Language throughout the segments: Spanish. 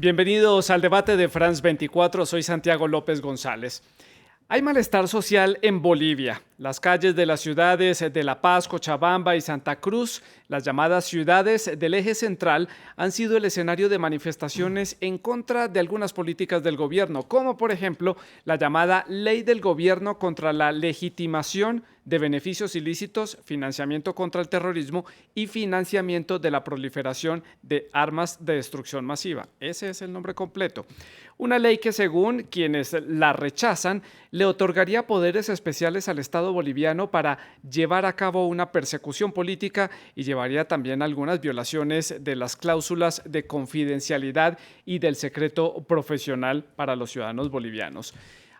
Bienvenidos al debate de France 24. Soy Santiago López González. Hay malestar social en Bolivia. Las calles de las ciudades de La Paz, Cochabamba y Santa Cruz, las llamadas ciudades del eje central, han sido el escenario de manifestaciones en contra de algunas políticas del gobierno, como por ejemplo la llamada Ley del Gobierno contra la legitimación de beneficios ilícitos, financiamiento contra el terrorismo y financiamiento de la proliferación de armas de destrucción masiva. Ese es el nombre completo. Una ley que, según quienes la rechazan, le otorgaría poderes especiales al Estado boliviano para llevar a cabo una persecución política y llevaría también algunas violaciones de las cláusulas de confidencialidad y del secreto profesional para los ciudadanos bolivianos.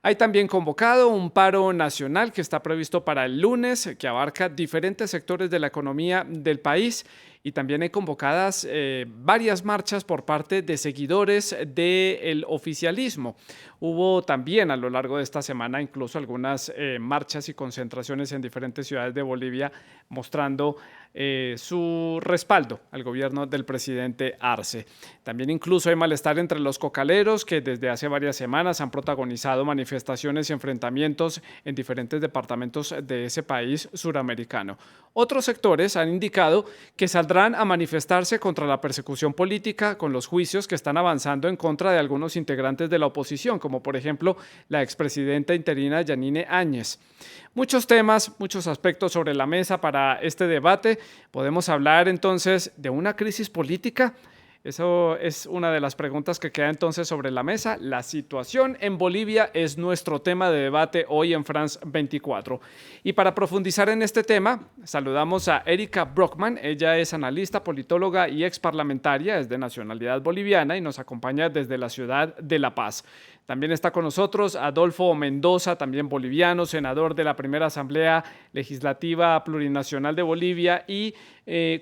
Hay también convocado un paro nacional que está previsto para el lunes, que abarca diferentes sectores de la economía del país, y también hay convocadas varias marchas por parte de seguidores del oficialismo. Hubo también a lo largo de esta semana incluso algunas marchas y concentraciones en diferentes ciudades de Bolivia mostrando su respaldo al gobierno del presidente Arce. También incluso hay malestar entre los cocaleros que desde hace varias semanas han protagonizado manifestaciones y enfrentamientos en diferentes departamentos de ese país suramericano. Otros sectores han indicado que saldrán a manifestarse contra la persecución política con los juicios que están avanzando en contra de algunos integrantes de la oposición, como por ejemplo la expresidenta interina Yanine Áñez. Muchos temas, muchos aspectos sobre la mesa para este debate. Podemos hablar entonces de una crisis política. Eso es una de las preguntas que queda entonces sobre la mesa. La situación en Bolivia es nuestro tema de debate hoy en France 24. Y para profundizar en este tema, saludamos a Erika Brockman. Ella es analista, politóloga y exparlamentaria, es de nacionalidad boliviana y nos acompaña desde la ciudad de La Paz. También está con nosotros Adolfo Mendoza, también boliviano, senador de la Primera Asamblea Legislativa Plurinacional de Bolivia y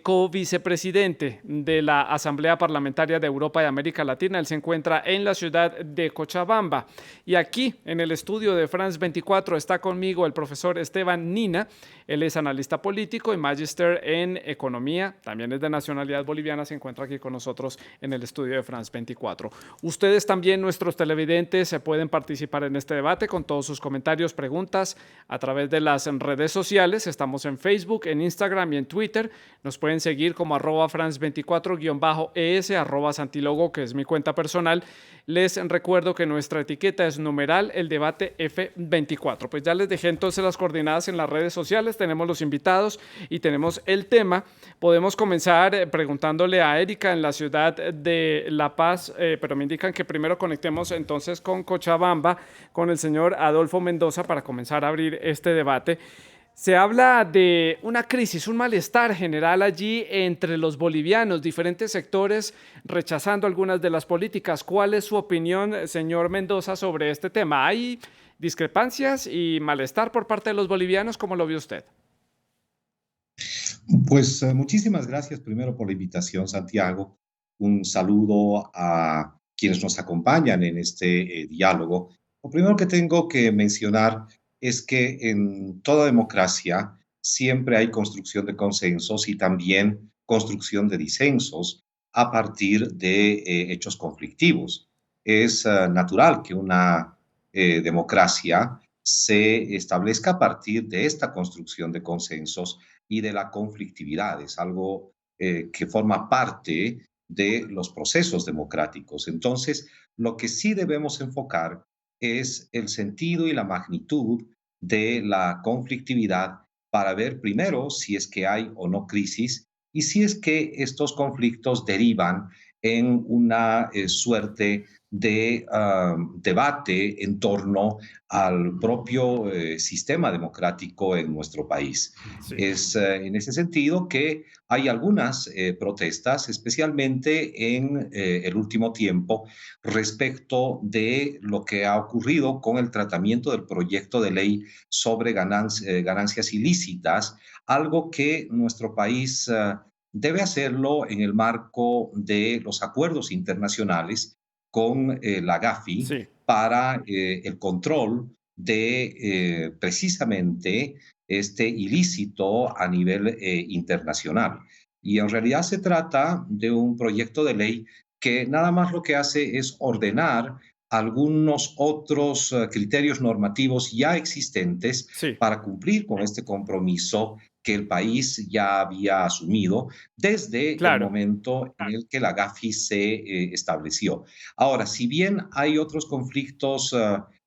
co-vicepresidente de la Asamblea Parlamentaria de Europa y América Latina. Él se encuentra en la ciudad de Cochabamba. Y aquí, en el estudio de France 24, está conmigo el profesor Esteban Nina. Él es analista político y magíster en economía. También es de nacionalidad boliviana. Se encuentra aquí con nosotros en el estudio de France 24. Ustedes también, nuestros televidentes, se pueden participar en este debate con todos sus comentarios, preguntas a través de las redes sociales. Estamos en Facebook, en Instagram y en Twitter. Nos pueden seguir como @France24-ES, @Santilogo, que es mi cuenta personal. Les recuerdo que nuestra etiqueta es numeral el debate F24. Pues ya les dejé entonces las coordenadas en las redes sociales. Tenemos los invitados y tenemos el tema. Podemos comenzar preguntándole a Erika en la ciudad de La Paz, pero me indican que primero conectemos entonces con Cochabamba, con el señor Adolfo Mendoza para comenzar a abrir este debate. Se habla de una crisis, un malestar general allí entre los bolivianos, diferentes sectores rechazando algunas de las políticas. ¿Cuál es su opinión, señor Mendoza, sobre este tema? ¿Hay discrepancias y malestar por parte de los bolivianos? ¿Cómo lo ve usted? Pues muchísimas gracias primero por la invitación, Santiago. Un saludo a quienes nos acompañan en este diálogo. Lo primero que tengo que mencionar es que en toda democracia siempre hay construcción de consensos y también construcción de disensos a partir de hechos conflictivos. Es natural que una democracia se establezca a partir de esta construcción de consensos y de la conflictividad. Es algo que forma parte de los procesos democráticos. Entonces, lo que sí debemos enfocar es el sentido y la magnitud de la conflictividad para ver primero si es que hay o no crisis y si es que estos conflictos derivan en una suerte de debate en torno al propio sistema democrático en nuestro país. Sí. Es en ese sentido que hay algunas protestas, especialmente en el último tiempo, respecto de lo que ha ocurrido con el tratamiento del proyecto de ley sobre ganancias ilícitas, algo que nuestro país debe hacerlo en el marco de los acuerdos internacionales con la GAFI Sí. para el control de precisamente este ilícito a nivel internacional. Y en realidad se trata de un proyecto de ley que nada más lo que hace es ordenar algunos otros criterios normativos ya existentes Sí, para cumplir con este compromiso que el país ya había asumido desde el claro. momento en el que la GAFI se estableció. Ahora, si bien hay otros conflictos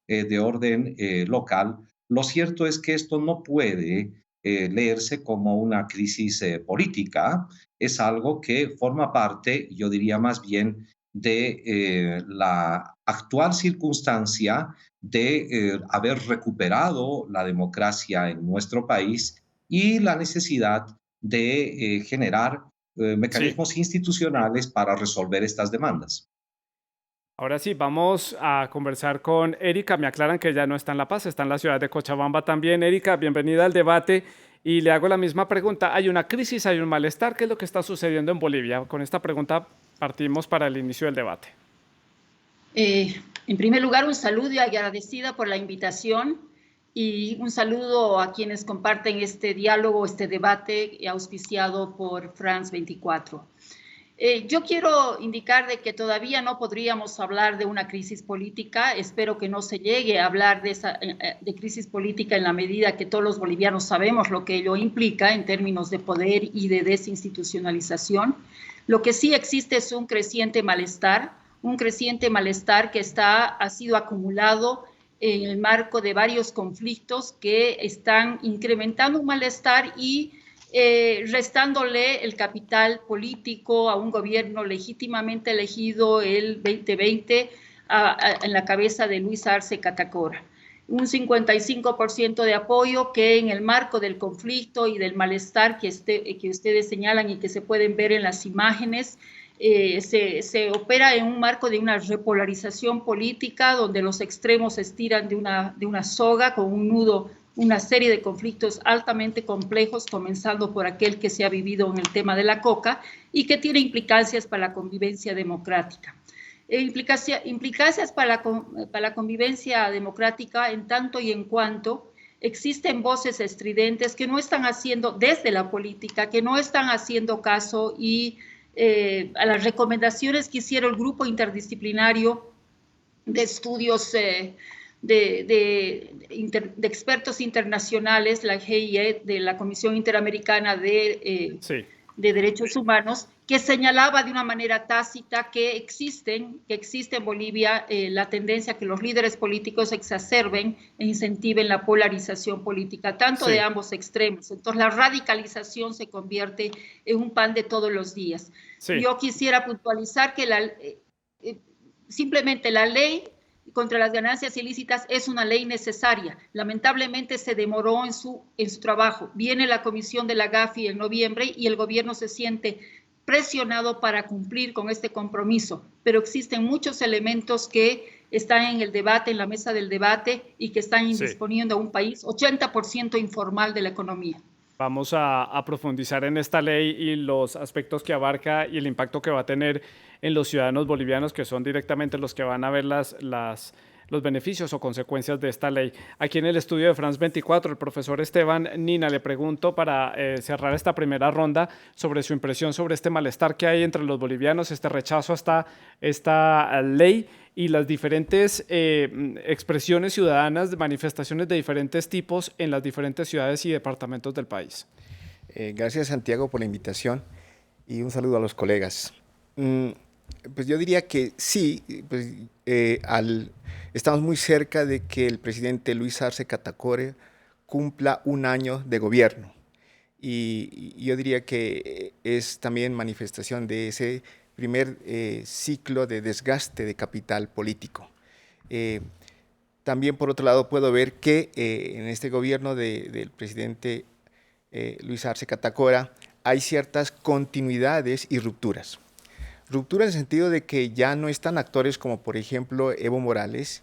de orden local, lo cierto es que esto no puede leerse como una crisis política, es algo que forma parte, yo diría más bien, de la actual circunstancia de haber recuperado la democracia en nuestro país y la necesidad de generar Sí. mecanismos institucionales para resolver estas demandas. Ahora sí, vamos a conversar con Erika. Me aclaran que ya no está en La Paz, está en la ciudad de Cochabamba también. Erika, bienvenida al debate. Y le hago la misma pregunta. ¿Hay una crisis, hay un malestar? ¿Qué es lo que está sucediendo en Bolivia? Con esta pregunta partimos para el inicio del debate. En primer lugar, un saludo y agradecida por la invitación y un saludo a quienes comparten este diálogo, este debate auspiciado por France 24. Yo quiero indicar de que todavía no podríamos hablar de una crisis política. Espero que no se llegue a hablar de crisis política en la medida que todos los bolivianos sabemos lo que ello implica en términos de poder y de desinstitucionalización. Lo que sí existe es un creciente malestar que ha sido acumulado en el marco de varios conflictos que están incrementando un malestar y restándole el capital político a un gobierno legítimamente elegido el 2020 en la cabeza de Luis Arce Catacora. Un 55% de apoyo que en el marco del conflicto y del malestar que ustedes señalan y que se pueden ver en las imágenes, se opera en un marco de una repolarización política donde los extremos se estiran de una soga con un nudo, una serie de conflictos altamente complejos, comenzando por aquel que se ha vivido en el tema de la coca y que tiene implicancias para la convivencia democrática. Implicancias para la convivencia democrática en tanto y en cuanto existen voces estridentes que no están haciendo, desde la política, que no están haciendo caso a las recomendaciones que hicieron el grupo interdisciplinario de estudios de expertos internacionales, la GIE, de la Comisión Interamericana Sí, de Derechos Humanos, que señalaba de una manera tácita que existe en Bolivia la tendencia a que los líderes políticos exacerben e incentiven la polarización política, tanto de sí, ambos extremos. Entonces, la radicalización se convierte en un pan de todos los días. sí. Yo quisiera puntualizar que simplemente la ley contra las ganancias ilícitas es una ley necesaria. Lamentablemente se demoró en su trabajo. Viene la comisión de la GAFI en noviembre y el gobierno se siente presionado para cumplir con este compromiso, pero existen muchos elementos que están en el debate, en la mesa del debate y que están Sí. indisponiendo a un país 80% informal de la economía. Vamos a profundizar en esta ley y los aspectos que abarca y el impacto que va a tener en los ciudadanos bolivianos, que son directamente los que van a ver los beneficios o consecuencias de esta ley. Aquí en el estudio de France 24, el profesor Esteban Nina le pregunto para cerrar esta primera ronda sobre su impresión sobre este malestar que hay entre los bolivianos, este rechazo a esta ley y las diferentes expresiones ciudadanas, manifestaciones de diferentes tipos en las diferentes ciudades y departamentos del país. Gracias, Santiago, por la invitación y un saludo a los colegas. Pues yo diría que sí, pues, estamos muy cerca de que el presidente Luis Arce Catacora cumpla un año de gobierno. Y yo diría que es también manifestación de ese primer ciclo de desgaste de capital político. También, por otro lado, puedo ver que en este gobierno del presidente Luis Arce Catacora hay ciertas continuidades y rupturas. Ruptura en el sentido de que ya no están actores como, por ejemplo, Evo Morales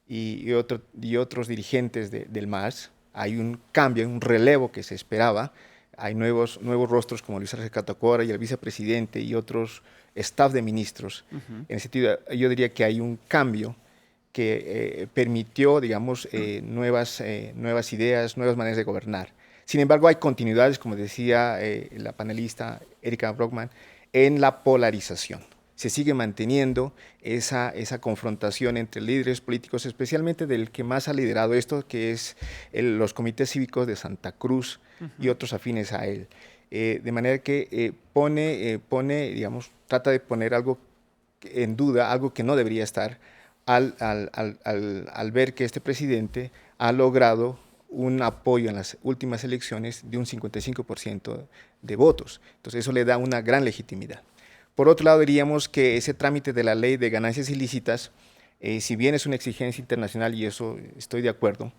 y otros dirigentes del MAS. Hay un cambio, un relevo que se esperaba. Hay nuevos rostros como Luis Arce Catacora y el vicepresidente y otros staff de ministros. En ese sentido, yo diría que hay un cambio que permitió, digamos, nuevas ideas, nuevas maneras de gobernar. Sin embargo, hay continuidades, como decía la panelista Erika Brockman, en la polarización. se sigue manteniendo esa confrontación entre líderes políticos, especialmente del que más ha liderado esto, que es los comités cívicos de Santa Cruz y otros afines a él. De manera que digamos, trata de poner algo en duda, algo que no debería estar, al ver que este presidente ha logrado un apoyo en las últimas elecciones de un 55% de votos. Entonces eso le da una gran legitimidad. Por otro lado, diríamos que ese trámite de la ley de ganancias ilícitas, si bien es una exigencia internacional y eso estoy de acuerdo,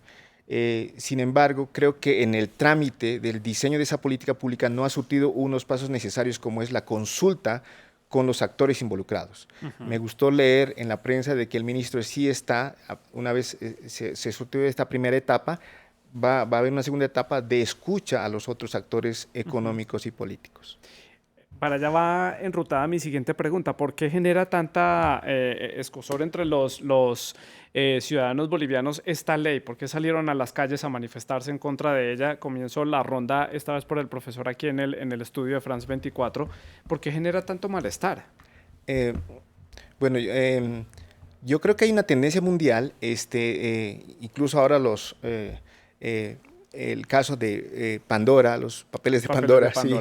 sin embargo, creo que en el trámite del diseño de esa política pública no ha surtido unos pasos necesarios como es la consulta con los actores involucrados. Me gustó leer en la prensa de que el ministro sí está, una vez se surtió esta primera etapa, va a haber una segunda etapa de escucha a los otros actores económicos y políticos. Para allá va enrutada mi siguiente pregunta. ¿Por qué genera tanta escozor entre los ciudadanos bolivianos esta ley? ¿Por qué salieron a las calles a manifestarse en contra de ella? Comienzo la ronda esta vez por el profesor aquí en el estudio de France 24. ¿Por qué genera tanto malestar? Bueno, yo creo que hay una tendencia mundial, incluso ahora el caso de Pandora, los papeles de Pandora, sí,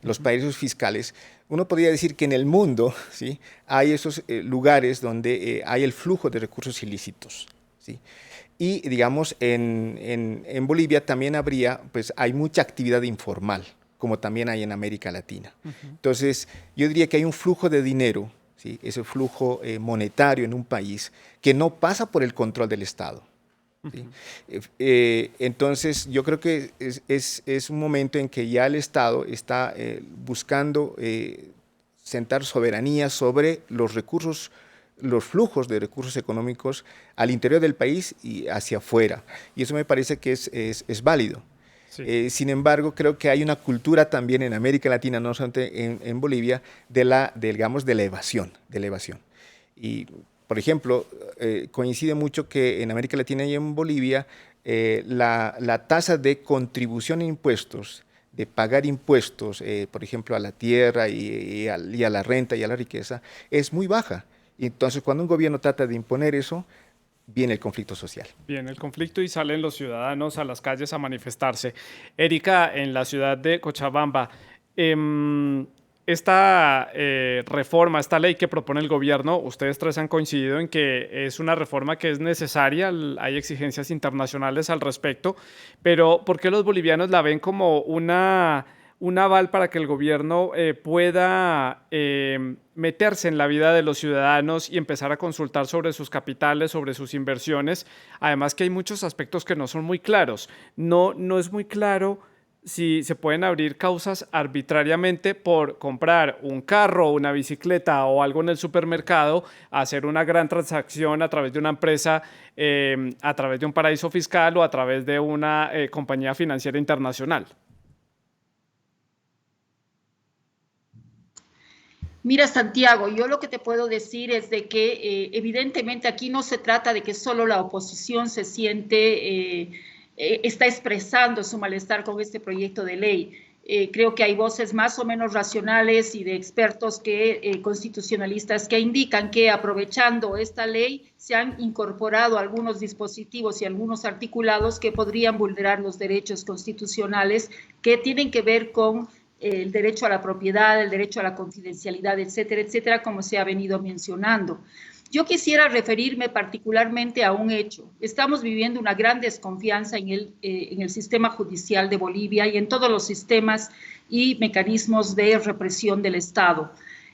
los paraísos fiscales. Uno podría decir que en el mundo, ¿sí?, hay esos lugares donde hay el flujo de recursos ilícitos, ¿sí? Y digamos, en Bolivia también hay mucha actividad informal, como también hay en América Latina. Entonces, yo diría que hay un flujo de dinero, ¿sí?, ese flujo monetario en un país que no pasa por el control del Estado. ¿Sí? Entonces, yo creo que es un momento en que ya el Estado está buscando sentar soberanía sobre los recursos, los flujos de recursos económicos al interior del país y hacia afuera. Y eso me parece que es válido. Sí. Sin embargo, creo que hay una cultura también en América Latina, no solamente en Bolivia, de la evasión. Y por ejemplo, coincide mucho que en América Latina y en Bolivia la tasa de contribución a impuestos, de pagar impuestos, por ejemplo, a la tierra y a la renta y a la riqueza, es muy baja. Y entonces, cuando un gobierno trata de imponer eso, viene el conflicto social. Viene el conflicto y salen los ciudadanos a las calles a manifestarse. Erika, en la ciudad de Cochabamba, esta reforma, esta ley que propone el gobierno, ustedes tres han coincidido en que es una reforma que es necesaria, hay exigencias internacionales al respecto, pero ¿por qué los bolivianos la ven como un aval para que el gobierno pueda meterse en la vida de los ciudadanos y empezar a consultar sobre sus capitales, sobre sus inversiones? Además que hay muchos aspectos que no son muy claros. No es muy claro si se pueden abrir causas arbitrariamente por comprar un carro, una bicicleta o algo en el supermercado, hacer una gran transacción a través de una empresa, a través de un paraíso fiscal o a través de una compañía financiera internacional. Mira, Santiago, yo lo que te puedo decir es de que evidentemente aquí no se trata de que solo la oposición se siente está expresando su malestar con este proyecto de ley. Creo que hay voces más o menos racionales y de expertos constitucionalistas que indican que aprovechando esta ley se han incorporado algunos dispositivos y algunos articulados que podrían vulnerar los derechos constitucionales que tienen que ver con el derecho a la propiedad, el derecho a la confidencialidad, etcétera, etcétera, como se ha venido mencionando. Yo quisiera referirme particularmente a un hecho. Estamos viviendo una gran desconfianza en el sistema judicial de Bolivia y en todos los sistemas y mecanismos de represión del Estado.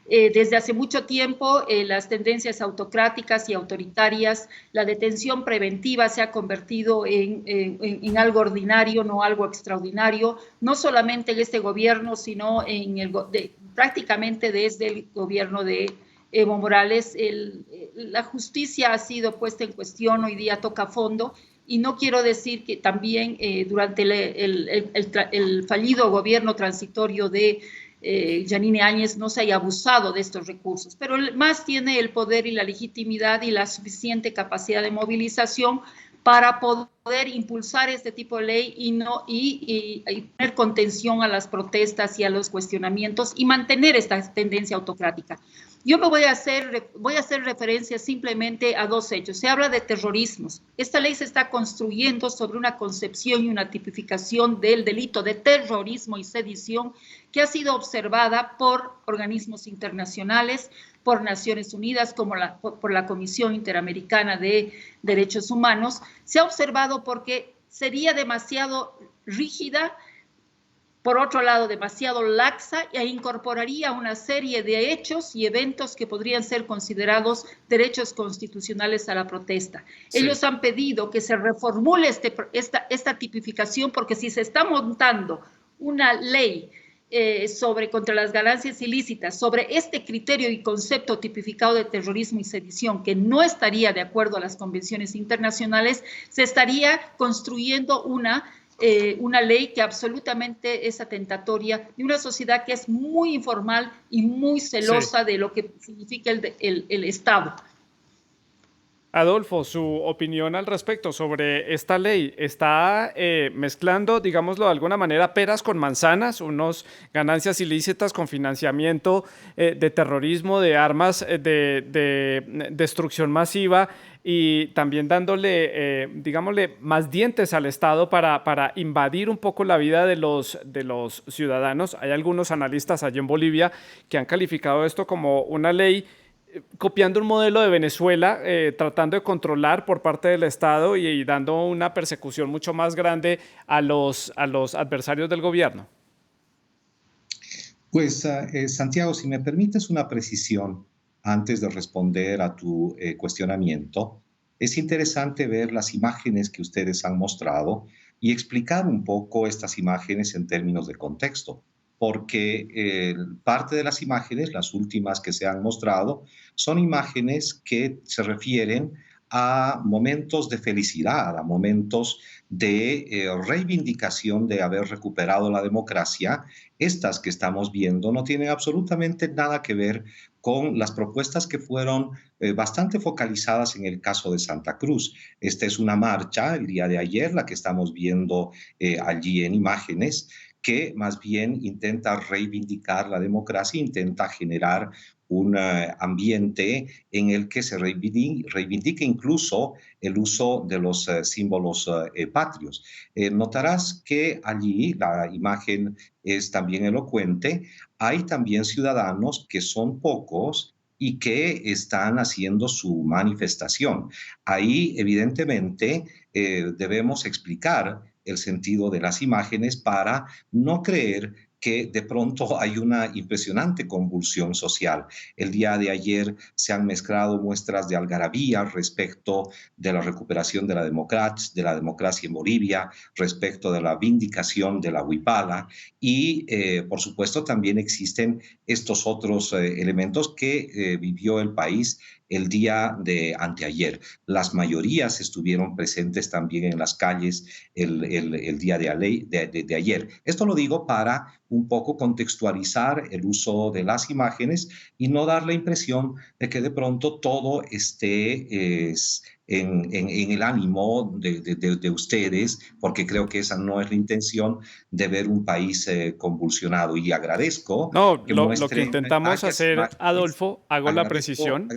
Desde hace mucho tiempo, las tendencias autocráticas y autoritarias, la detención preventiva se ha convertido en algo ordinario, no algo extraordinario, no solamente en este gobierno, sino prácticamente desde el gobierno de Evo Morales. La justicia ha sido puesta en cuestión, hoy día toca fondo, y no quiero decir que también durante el fallido gobierno transitorio de Yanine Áñez no se haya abusado de estos recursos, pero más tiene el poder y la legitimidad y la suficiente capacidad de movilización para poder poder impulsar este tipo de ley y poner contención a las protestas y a los cuestionamientos y mantener esta tendencia autocrática. Yo me voy a hacer referencia simplemente a dos hechos. Se habla de terrorismos. Esta ley se está construyendo sobre una concepción y una tipificación del delito de terrorismo y sedición que ha sido observada por organismos internacionales, por Naciones Unidas, como por la Comisión Interamericana de Derechos Humanos. Se ha observado porque sería demasiado rígida, por otro lado, demasiado laxa, e incorporaría una serie de hechos y eventos que podrían ser considerados derechos constitucionales a la protesta. Sí. Ellos han pedido que se reformule esta tipificación, porque si se está montando una ley contra las ganancias ilícitas, sobre este criterio y concepto tipificado de terrorismo y sedición, que no estaría de acuerdo a las convenciones internacionales, se estaría construyendo una ley que absolutamente es atentatoria de una sociedad que es muy informal y muy celosa de lo que significa el Estado. Adolfo, su opinión al respecto sobre esta ley. ¿Está mezclando, digámoslo de alguna manera, peras con manzanas, unos ganancias ilícitas con financiamiento de terrorismo, de armas de destrucción masiva, y también dándole, digámosle, más dientes al Estado para invadir un poco la vida de los ciudadanos? Hay algunos analistas allí en Bolivia que han calificado esto como una ley copiando un modelo de Venezuela, tratando de controlar por parte del Estado y dando una persecución mucho más grande a los adversarios del gobierno. Pues, Santiago, si me permites una precisión antes de responder a tu cuestionamiento, es interesante ver las imágenes que ustedes han mostrado y explicar un poco estas imágenes en términos de contexto, porque parte de las imágenes, las últimas que se han mostrado, son imágenes que se refieren a momentos de felicidad, a momentos de reivindicación de haber recuperado la democracia. Estas que estamos viendo no tienen absolutamente nada que ver con las propuestas que fueron bastante focalizadas en el caso de Santa Cruz. Esta es una marcha, el día de ayer, la que estamos viendo allí en imágenes, que más bien intenta reivindicar la democracia, intenta generar un ambiente en el que se reivindique incluso el uso de los símbolos patrios. Notarás que allí la imagen es también elocuente. Hay también ciudadanos que son pocos y que están haciendo su manifestación. Ahí, evidentemente, debemos explicar el sentido de las imágenes para no creer que de pronto hay una impresionante convulsión social. El día de ayer se han mezclado muestras de algarabía respecto de la recuperación de la democracia en Bolivia, respecto de la vindicación de la huipala y, por supuesto, también existen estos otros elementos que vivió el país el día de anteayer. Las mayorías estuvieron presentes también en las calles el día de ayer. Esto lo digo para un poco contextualizar el uso de las imágenes y no dar la impresión de que de pronto todo esté en el ánimo de ustedes, porque creo que esa no es la intención de ver un país convulsionado. Y agradezco... No, lo que intentamos hacer, Adolfo, hago la precisión.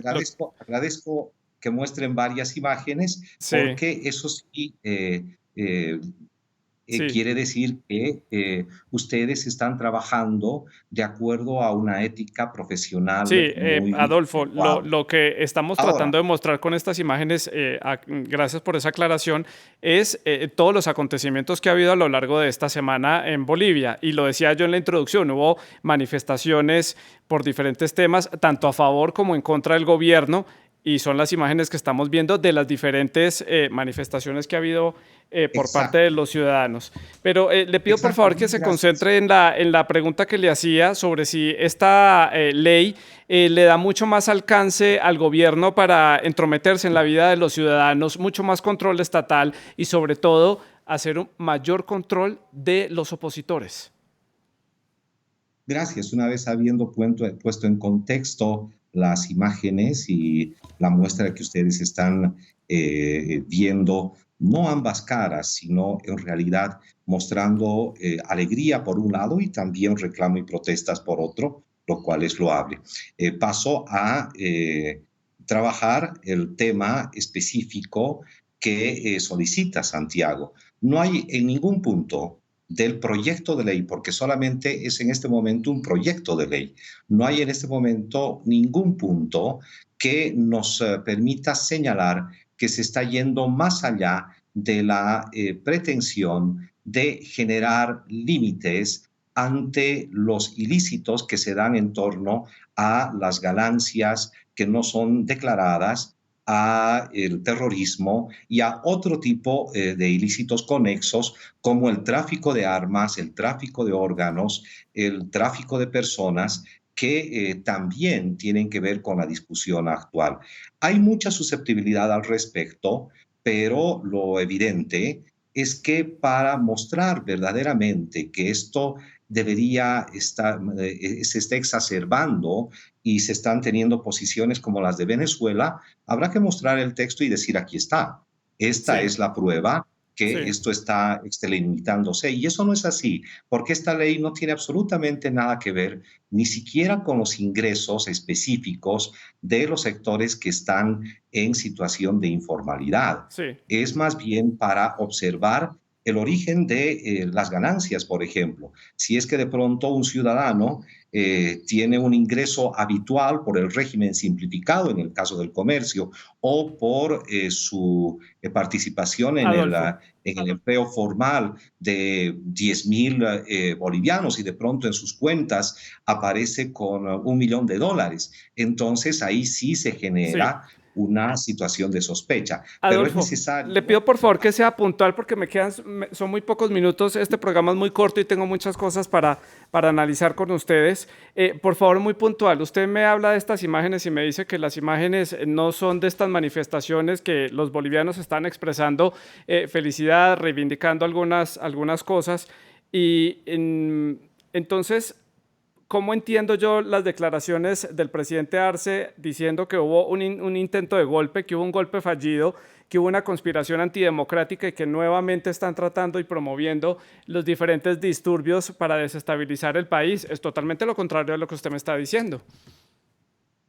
Agradezco que muestren varias imágenes, sí, porque eso sí... sí. Quiere decir que ustedes están trabajando de acuerdo a una ética profesional. Sí, Adolfo, lo que estamos tratando de mostrar con estas imágenes, gracias por esa aclaración, es todos los acontecimientos que ha habido a lo largo de esta semana en Bolivia. Y lo decía yo en la introducción, hubo manifestaciones por diferentes temas, tanto a favor como en contra del gobierno, y son las imágenes que estamos viendo de las diferentes manifestaciones que ha habido por parte de los ciudadanos. Pero le pido por favor que se concentre en la pregunta que le hacía sobre si esta ley le da mucho más alcance al gobierno para entrometerse en la vida de los ciudadanos, mucho más control estatal y sobre todo hacer un mayor control de los opositores. Gracias. Una vez habiendo puesto en contexto las imágenes y la muestra que ustedes están viendo no ambas caras, sino en realidad mostrando alegría por un lado y también reclamo y protestas por otro, lo cual es loable. Paso a trabajar el tema específico que solicita Santiago. No hay en ningún punto del proyecto de ley, porque solamente es en este momento un proyecto de ley. No hay en este momento ningún punto que nos permita señalar que se está yendo más allá de la pretensión de generar límites ante los ilícitos que se dan en torno a las ganancias que no son declaradas, a el terrorismo y a otro tipo de ilícitos conexos como el tráfico de armas, el tráfico de órganos, el tráfico de personas que también tienen que ver con la discusión actual. Hay mucha susceptibilidad al respecto, pero lo evidente es que para mostrar verdaderamente que esto debería estar, se está exacerbando y se están teniendo posiciones como las de Venezuela, habrá que mostrar el texto y decir, aquí está, esta Sí, es la prueba que sí. esto está limitándose. Y eso no es así, porque esta ley no tiene absolutamente nada que ver ni siquiera con los ingresos específicos de los sectores que están en situación de informalidad. Sí. Es más bien para observar el origen de las ganancias, por ejemplo. Si es que de pronto un ciudadano tiene un ingreso habitual por el régimen simplificado en el caso del comercio o por su participación Adolfo. en el empleo formal de 10.000 bolivianos y de pronto en sus cuentas aparece con $1.000.000. Entonces ahí sí se Sí. genera una situación de sospecha, pero es Adolfo, le necesario. pido por favor que sea puntual porque son muy pocos minutos, este programa es muy corto y tengo muchas cosas para analizar con ustedes. Por favor, muy puntual, usted me habla de estas imágenes y me dice que las imágenes no son de estas manifestaciones que los bolivianos están expresando felicidad, reivindicando algunas cosas y entonces... ¿Cómo entiendo yo las declaraciones del presidente Arce diciendo que hubo un intento de golpe, que hubo un golpe fallido, que hubo una conspiración antidemocrática y que nuevamente están tratando y promoviendo los diferentes disturbios para desestabilizar el país? Es totalmente lo contrario de lo que usted me está diciendo.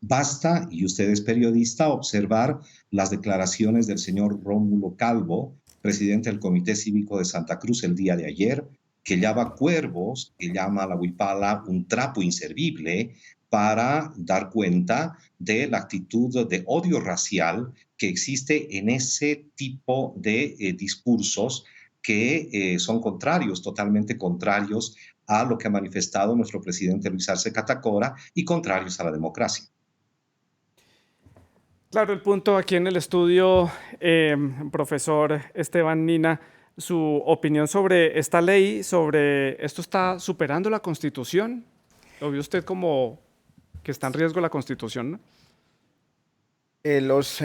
Basta, y usted es periodista, observar las declaraciones del señor Rómulo Calvo, presidente del Comité Cívico de Santa Cruz el día de ayer, que llama cuervos, que llama a la huipala un trapo inservible para dar cuenta de la actitud de odio racial que existe en ese tipo de discursos que son contrarios, totalmente contrarios a lo que ha manifestado nuestro presidente Luis Arce Catacora y contrarios a la democracia. Claro, el punto aquí en el estudio, profesor Esteban Nina, su opinión sobre esta ley, sobre esto está superando la Constitución. ¿Lo vio usted como que está en riesgo la Constitución, no? Los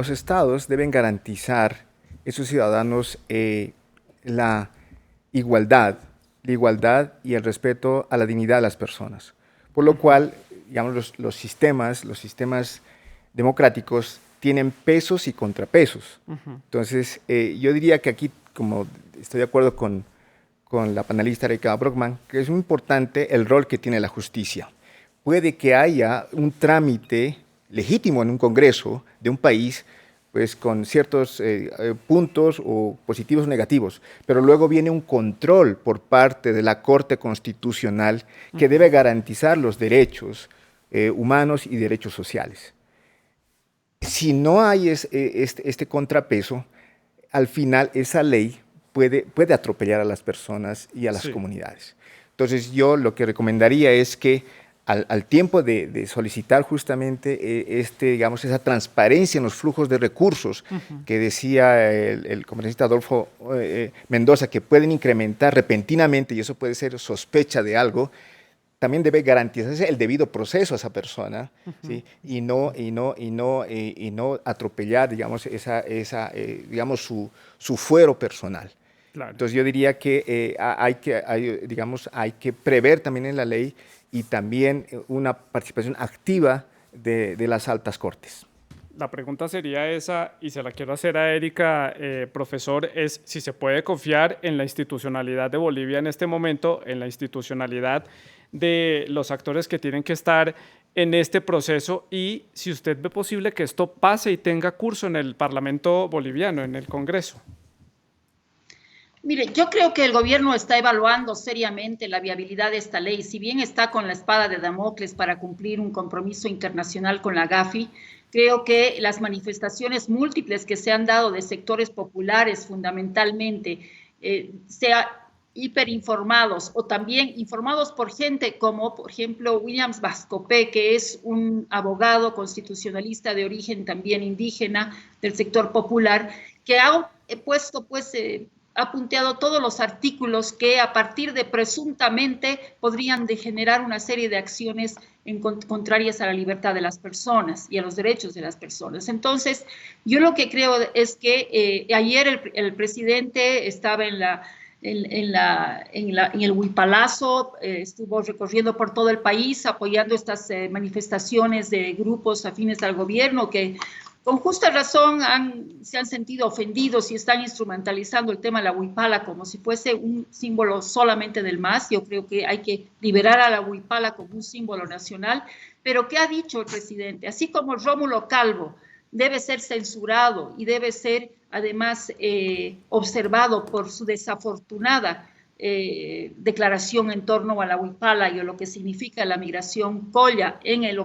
estados deben garantizar a sus ciudadanos la la igualdad y el respeto a la dignidad de las personas. Por lo cual, digamos, los sistemas democráticos tienen pesos y contrapesos. Entonces, yo diría que aquí, como estoy de acuerdo con la panelista Erika Brockman, que es muy importante el rol que tiene la justicia. Puede que haya un trámite legítimo en un Congreso de un país, pues con ciertos puntos o positivos o negativos, pero luego viene un control por parte de la Corte Constitucional que debe garantizar los derechos humanos y derechos sociales. Si no hay este contrapeso, al final esa ley puede atropellar a las personas y a las comunidades. Entonces yo lo que recomendaría es que al tiempo de solicitar justamente digamos, esa transparencia en los flujos de recursos que decía el congresista Adolfo Mendoza, que pueden incrementar repentinamente y eso puede ser sospecha de algo, también debe garantizarse el debido proceso a esa persona, ¿sí? y no atropellar, digamos, digamos su fuero personal. Claro. Entonces yo diría que hay que prever también en la ley y también una participación activa de las altas cortes. la pregunta sería esa, y se la quiero hacer a Erika, profesor, es si se puede confiar en la institucionalidad de Bolivia en este momento, en la institucionalidad de los actores que tienen que estar en este proceso, y si usted ve posible que esto pase y tenga curso en el Parlamento boliviano, en el Congreso. Mire, yo creo que el gobierno está evaluando seriamente la viabilidad de esta ley. Si bien está con la espada de Damocles para cumplir un compromiso internacional con la GAFI, creo que las manifestaciones múltiples que se han dado de sectores populares fundamentalmente, sea hiperinformados o también informados por gente como, por ejemplo, Williams Vascopé, que es un abogado constitucionalista de origen también indígena del sector popular, que ha puesto ha punteado todos los artículos que a partir de presuntamente podrían degenerar una serie de acciones contrarias a la libertad de las personas y a los derechos de las personas. Entonces, yo lo que creo es que ayer el presidente estaba en el Huipalazo, estuvo recorriendo por todo el país apoyando estas manifestaciones de grupos afines al gobierno que con justa razón se han sentido ofendidos y están instrumentalizando el tema de la huipala como si fuese un símbolo solamente del MAS. Yo creo que hay que liberar a la huipala como un símbolo nacional. Pero ¿qué ha dicho el presidente? Así como Rómulo Calvo debe ser censurado y debe ser además observado por su desafortunada declaración en torno a la huipala y a lo que significa la migración colla en el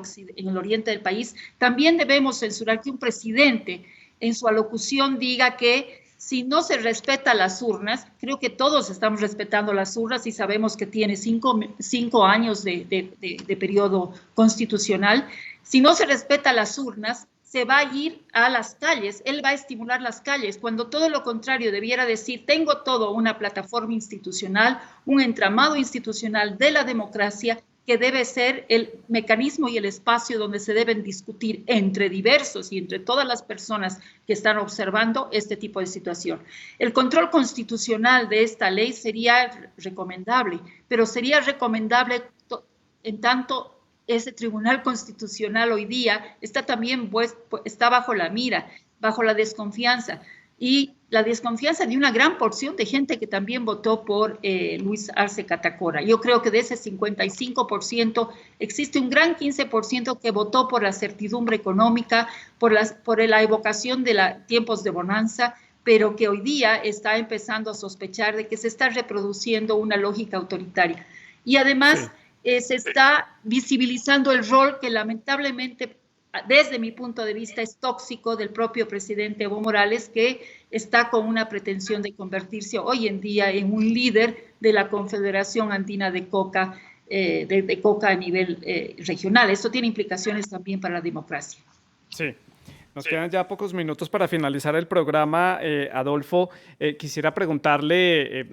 oriente del país, también debemos censurar que un presidente en su alocución diga que si no se respeta las urnas, creo que todos estamos respetando las urnas y sabemos que tiene cinco años de periodo constitucional, si no se respeta las urnas, se va a ir a las calles, él va a estimular las calles, cuando todo lo contrario debiera decir, tengo todo una plataforma institucional, un entramado institucional de la democracia que debe ser el mecanismo y el espacio donde se deben discutir entre diversos y entre todas las personas que están observando este tipo de situación. El control constitucional de esta ley sería recomendable, pero sería recomendable en tanto ese Tribunal Constitucional hoy día está también está bajo la mira, bajo la desconfianza y la desconfianza de una gran porción de gente que también votó por Luis Arce Catacora. Yo creo que de ese 55% existe un gran 15% que votó por la certidumbre económica, por la evocación de tiempos de bonanza, pero que hoy día está empezando a sospechar de que se está reproduciendo una lógica autoritaria. Y además sí, se está visibilizando el rol que lamentablemente, desde mi punto de vista, es tóxico del propio presidente Evo Morales, que está con una pretensión de convertirse hoy en día en un líder de la Confederación Andina de Coca, de Coca a nivel regional. Esto tiene implicaciones también para la democracia. Sí. Nos quedan ya pocos minutos para finalizar el programa. Adolfo, quisiera preguntarle...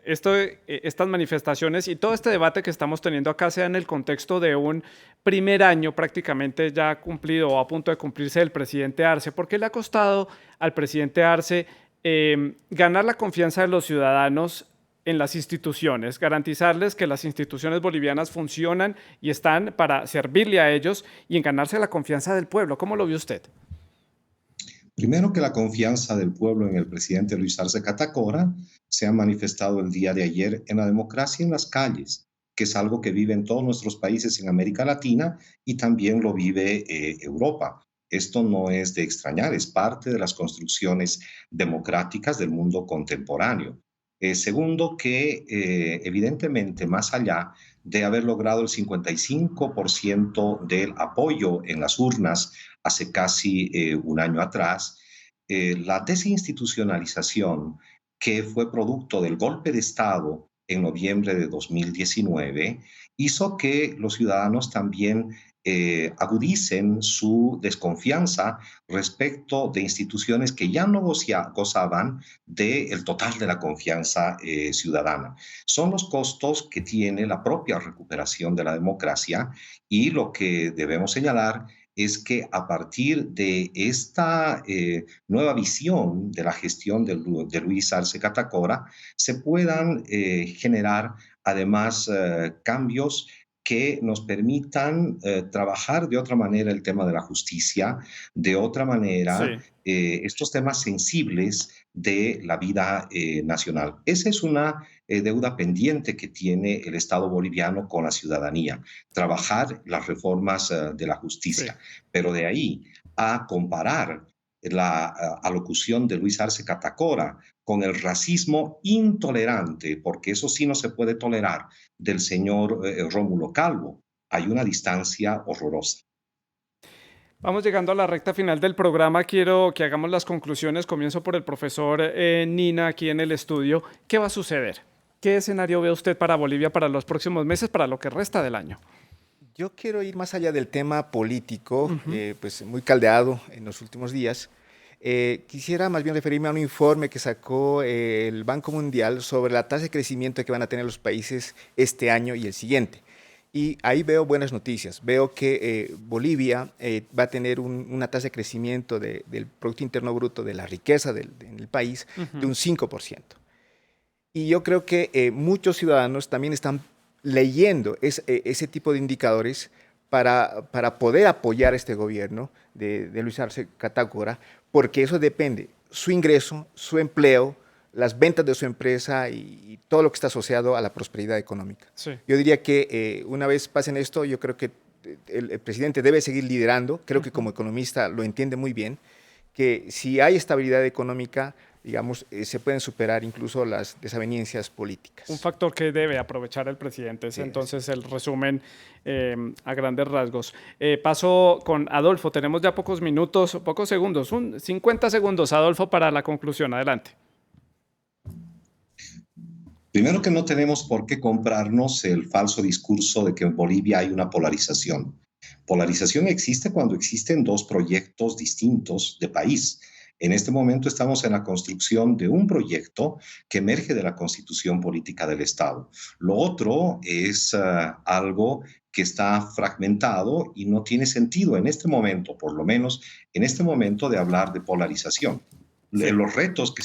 estas manifestaciones y todo este debate que estamos teniendo acá sea en el contexto de un primer año prácticamente ya cumplido o a punto de cumplirse del presidente Arce. ¿Por qué le ha costado al presidente Arce ganar la confianza de los ciudadanos en las instituciones, garantizarles que las instituciones bolivianas funcionan y están para servirle a ellos y en ganarse la confianza del pueblo? ¿Cómo lo vio usted? Primero que la confianza del pueblo en el presidente Luis Arce Catacora se ha manifestado el día de ayer en la democracia en las calles, que es algo que vive en todos nuestros países en América Latina y también lo vive Europa. Esto no es de extrañar, es parte de las construcciones democráticas del mundo contemporáneo. Segundo, que evidentemente más allá de haber logrado el 55% del apoyo en las urnas hace casi un año atrás, la desinstitucionalización que fue producto del golpe de Estado en noviembre de 2019 hizo que los ciudadanos también agudicen su desconfianza respecto de instituciones que ya no gozaban del total de la confianza ciudadana. Son los costos que tiene la propia recuperación de la democracia y lo que debemos señalar es que a partir de esta nueva visión de la gestión de Luis Arce Catacora se puedan generar además cambios que nos permitan trabajar de otra manera el tema de la justicia, de otra manera Sí. estos temas sensibles de la vida nacional. Esa es una deuda pendiente que tiene el Estado boliviano con la ciudadanía, trabajar las reformas de la Sí. justicia, pero de ahí a comparar la alocución de Luis Arce Catacora con el racismo intolerante, porque eso sí no se puede tolerar, del señor Rómulo Calvo, hay una distancia horrorosa. Vamos llegando a la recta final del programa. Quiero que hagamos las conclusiones. Comienzo por el profesor Nina aquí en el estudio. ¿Qué va a suceder? ¿Qué escenario ve usted para Bolivia para los próximos meses, para lo que resta del año? Yo quiero ir más allá del tema político, pues muy caldeado en los últimos días. Quisiera más bien referirme a un informe que sacó el Banco Mundial sobre la tasa de crecimiento que van a tener los países este año y el siguiente. Y ahí veo buenas noticias. Veo que Bolivia va a tener una tasa de crecimiento del Producto Interno Bruto, de la riqueza del país, de un 5%. Y yo creo que muchos ciudadanos también están leyendo ese tipo de indicadores para poder apoyar a este gobierno de Luis Arce Catacora, porque eso depende, su ingreso, su empleo, las ventas de su empresa y todo lo que está asociado a la prosperidad económica. Sí. Yo diría que una vez pasen esto, yo creo que el presidente debe seguir liderando, creo que como economista lo entiende muy bien, que si hay estabilidad económica, digamos, se pueden superar incluso las desavenencias políticas. Un factor que debe aprovechar el presidente. Es entonces el resumen a grandes rasgos. Paso con Adolfo. Tenemos ya pocos minutos, pocos segundos, 50 segundos, Adolfo, para la conclusión. Adelante. Primero que no tenemos por qué comprarnos el falso discurso de que en Bolivia hay una polarización. Polarización existe cuando existen dos proyectos distintos de país. En este momento estamos en la construcción de un proyecto que emerge de la constitución política del Estado. Lo otro es algo que está fragmentado y no tiene sentido en este momento, por lo menos en este momento, de hablar de polarización. Sí. Los retos que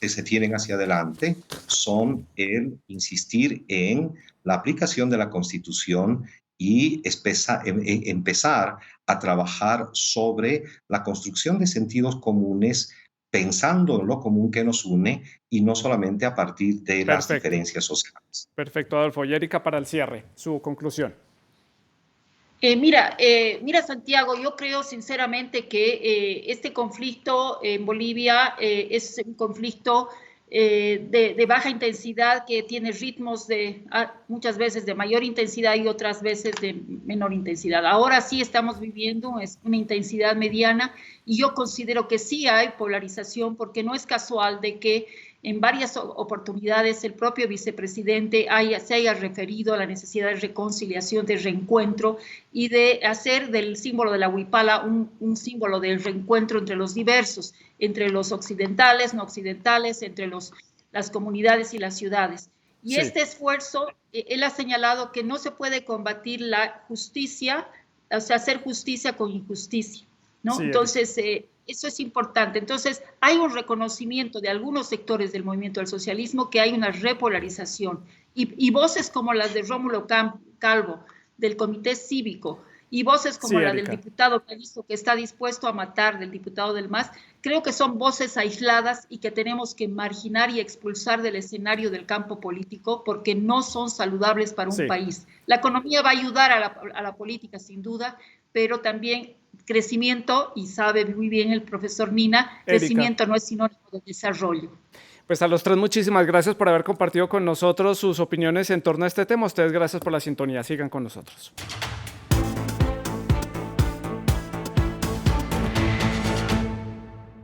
se tienen hacia adelante son el insistir en la aplicación de la Constitución y empezar a trabajar sobre la construcción de sentidos comunes, pensando en lo común que nos une y no solamente a partir de las diferencias sociales. Perfecto, Adolfo. Y Erika, para el cierre, su conclusión. Mira, Santiago, yo creo sinceramente que este conflicto en Bolivia es un conflicto de baja intensidad que tiene ritmos muchas veces de mayor intensidad y otras veces de menor intensidad. Ahora sí estamos viviendo es una intensidad mediana y yo considero que sí hay polarización porque no es casual de que en varias oportunidades el propio vicepresidente se haya referido a la necesidad de reconciliación, de reencuentro y de hacer del símbolo de la huipala un símbolo del reencuentro entre los diversos, entre los occidentales, no occidentales, entre las comunidades y las ciudades. Y este esfuerzo, él ha señalado que no se puede combatir la justicia, o sea, hacer justicia con injusticia, ¿no? Entonces, eso es importante. Entonces, hay un reconocimiento de algunos sectores del movimiento del socialismo que hay una repolarización. Y voces como las de Rómulo Calvo, del Comité Cívico, y voces como la del diputado Calixto, que está dispuesto a matar, del diputado del MAS, creo que son voces aisladas y que tenemos que marginar y expulsar del escenario del campo político porque no son saludables para un país. La economía va a ayudar a la política, sin duda, pero también crecimiento, y sabe muy bien el profesor Nina, crecimiento no es sinónimo de desarrollo. Pues a los tres, muchísimas gracias por haber compartido con nosotros sus opiniones en torno a este tema. Ustedes, gracias por la sintonía. Sigan con nosotros.